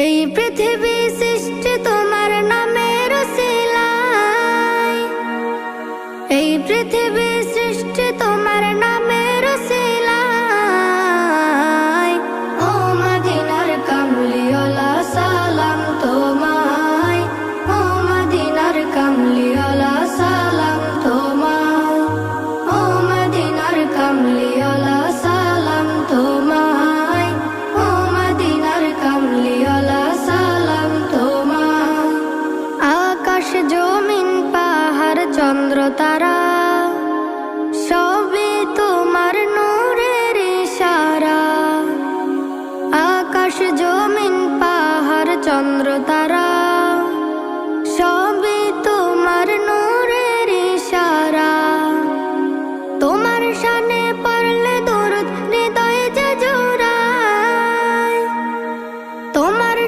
এই পৃথিবী সৃষ্টি তোমার নামের উসিলায়, এই পৃথিবী সৃষ্টি তোমার নামের উসিলায়। ও মদিনার কামলিওয়ালা সালাম তোমায়, ও মদিনার কামলিওয়ালা সালাম তোমায়, ও মদিনার কামলিওয়ালা সালাম তোমায়, ও মদিনার কামলিওয়ালা সালাম তোমায়। আকাশ জমিন পাহাড় চন্দ্র তারা সবই তোমার নূরের ইশারা। আকাশ জমিন পাহাড় চন্দ্র তারা